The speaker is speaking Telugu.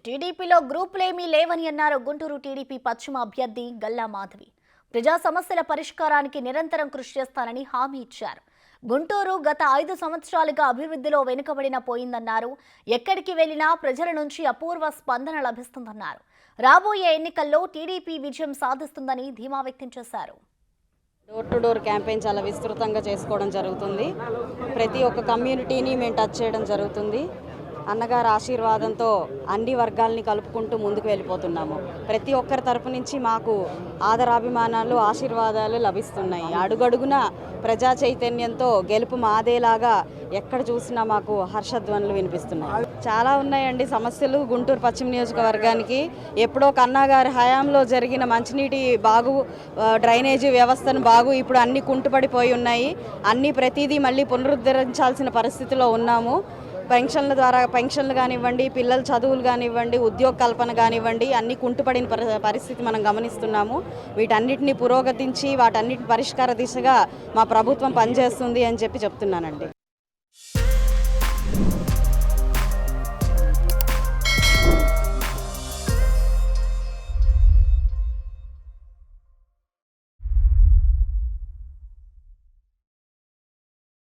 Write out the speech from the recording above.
టీడీపీలో గ్రూపులేమీ లేవని అన్నారు గుంటూరు టీడీపీ పశ్చిమ అభ్యర్థి గల్లా మాధవి. ప్రజా సమస్యల పరిష్కారానికి నిరంతరం కృషి చేస్తానని హామీ ఇచ్చారు. గుంటూరు గత 5 సంవత్సరాలుగా అభివృద్ధిలో వెనుకబడిన పోయిందన్నారు. ఎక్కడికి వెళ్లినా ప్రజల నుంచి అపూర్వ స్పందన లభిస్తుందన్నారు. రాబోయే ఎన్నికల్లో టీడీపీ విజయం సాధిస్తుందని ధీమా వ్యక్తం చేశారు. డోర్ టు డోర్ క్యాంపెయిన్ చాలా విస్తృతంగా చేసుకోవడం జరుగుతుంది. ప్రతి ఒక్క కమ్యూనిటీని మేము టచ్ చేయడం జరుగుతుంది. అన్నగారి ఆశీర్వాదంతో అన్ని వర్గాల్ని కలుపుకుంటూ ముందుకు వెళ్ళిపోతున్నాము. ప్రతి ఒక్కరి తరపు నుంచి మాకు ఆదరాభిమానాలు ఆశీర్వాదాలు లభిస్తున్నాయి. అడుగడుగున ప్రజా చైతన్యంతో గెలుపు మాదేలాగా ఎక్కడ చూసినా మాకు హర్షధ్వనులు వినిపిస్తున్నాయి. చాలా ఉన్నాయండి సమస్యలు. గుంటూరు పశ్చిమ నియోజకవర్గానికి ఎప్పుడో కన్నాగారి హయాంలో జరిగిన మంచినీటి డ్రైనేజీ వ్యవస్థను ఇప్పుడు అన్ని కుంటుపడిపోయి ఉన్నాయి. ప్రతిదీ మళ్ళీ పునరుద్ధరించాల్సిన పరిస్థితిలో ఉన్నాము. పెన్షన్లు కానివ్వండి, పిల్లల చదువులు కానివ్వండి, ఉద్యోగ కల్పన కానివ్వండి, అన్ని కుంటుపడిన పరిస్థితి మనం గమనిస్తున్నాము. వీటన్నిటిని పురోగతించి వాటన్నిటి పరిష్కార దిశగా మా ప్రభుత్వం పనిచేస్తుంది అని చెప్తున్నానండి.